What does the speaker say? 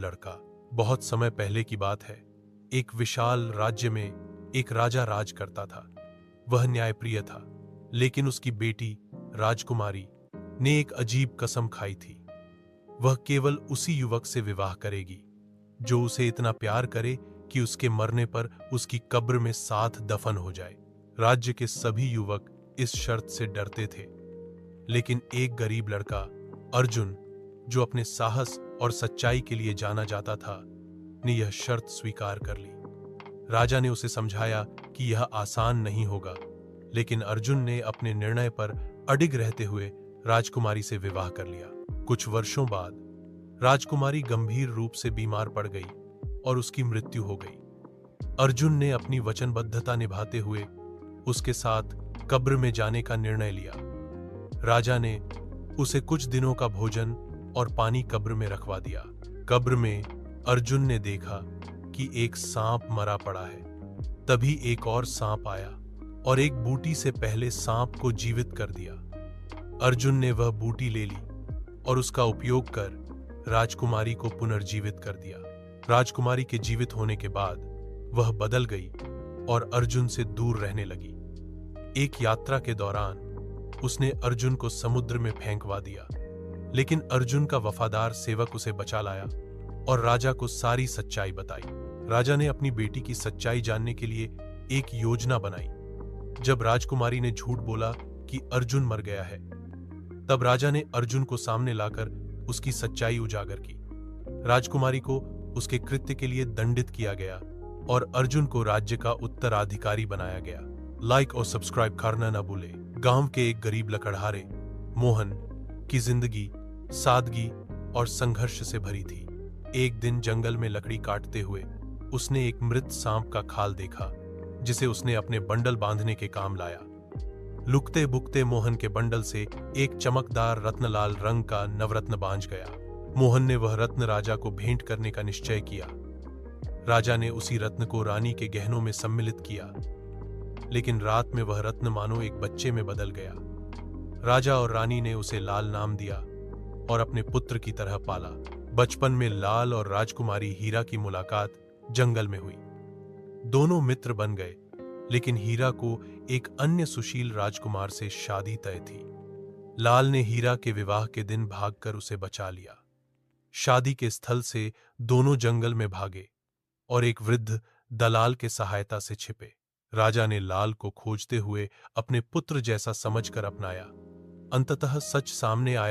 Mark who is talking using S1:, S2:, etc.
S1: लड़का। बहुत समय पहले की बात है। एक विशाल राज्य में एक राजा राज करता था। वह न्यायप्रिय था, लेकिन उसकी बेटी राजकुमारी ने एक अजीब कसम खाई थी। वह केवल उसी युवक से विवाह करेगी जो उसे इतना प्यार करे कि उसके मरने पर उसकी कब्र में साथ दफन हो जाए। राज्य के सभी युवक इस शर्त से डरते थे, लेकिन एक गरीब लड़का अर्जुन, जो अपने साहस और सच्चाई के लिए जाना जाता था, ने यह शर्त स्वीकार कर ली। राजा ने उसे समझाया कि यह आसान नहीं होगा, लेकिन अर्जुन ने अपने निर्णय पर अडिग रहते हुए राजकुमारी से विवाह कर लिया। कुछ वर्षों बाद राजकुमारी गंभीर रूप से बीमार पड़ गई और उसकी मृत्यु हो गई। अर्जुन ने अपनी वचनबद्धता निभाते हुए उसके साथ कब्र में जाने का निर्णय लिया। राजा ने उसे कुछ दिनों का भोजन और पानी कब्र में रखवा दिया। कब्र में अर्जुन ने देखा कि एक सांप मरा पड़ा है। तभी एक और सांप आया और एक बूटी से पहले सांप को जीवित कर दिया। अर्जुन ने वह बूटी ले ली और उसका उपयोग कर राजकुमारी को पुनर्जीवित कर दिया। राजकुमारी के जीवित होने के बाद वह बदल गई और अर्जुन से दूर रहने लगी। एक यात्रा के दौरान उसने अर्जुन को समुद्र में फेंकवा दिया, लेकिन अर्जुन का वफादार सेवक उसे बचा लाया और राजा को सारी सच्चाई बताई। राजा ने अपनी बेटी की सच्चाई जानने के लिए एक योजना बनाई। जब राजकुमारी ने झूठ बोला कि अर्जुन मर गया है, तब राजा ने अर्जुन को सामने लाकर उसकी सच्चाई उजागर की। राजकुमारी को उसके कृत्य के लिए दंडित किया गया और अर्जुन को राज्य का उत्तराधिकारी बनाया गया। लाइक और सब्सक्राइब करना न भूले। गांव के एक गरीब लकड़हारे मोहन की जिंदगी सादगी और संघर्ष से भरी थी। एक दिन जंगल में लकड़ी काटते हुए उसने एक मृत सांप का खाल देखा, जिसे उसने अपने बंडल बांधने के काम लाया। लुकते बुकते मोहन के बंडल से एक चमकदार रत्नलाल रंग का नवरत्न बांझ गया। मोहन ने वह रत्न राजा को भेंट करने का निश्चय किया। राजा ने उसी रत्न को रानी के गहनों में सम्मिलित किया, लेकिन रात में वह रत्न मानो एक बच्चे में बदल गया। राजा और रानी ने उसे लाल नाम दिया और अपने पुत्र की तरह पाला। बचपन में लाल और राजकुमारी हीरा की मुलाकात जंगल में हुई। दोनों मित्र बन गए, लेकिन हीरा को एक अन्य सुशील राजकुमार से शादी तय थी। लाल ने हीरा के विवाह के दिन भागकर उसे बचा लिया। शादी के स्थल से दोनों जंगल में भागे और एक वृद्ध दलाल के सहायता से छिपे। राजा ने लाल को खोजते हुए अपने पुत्र जैसा समझकर अपनाया। अंततः सच सामने आया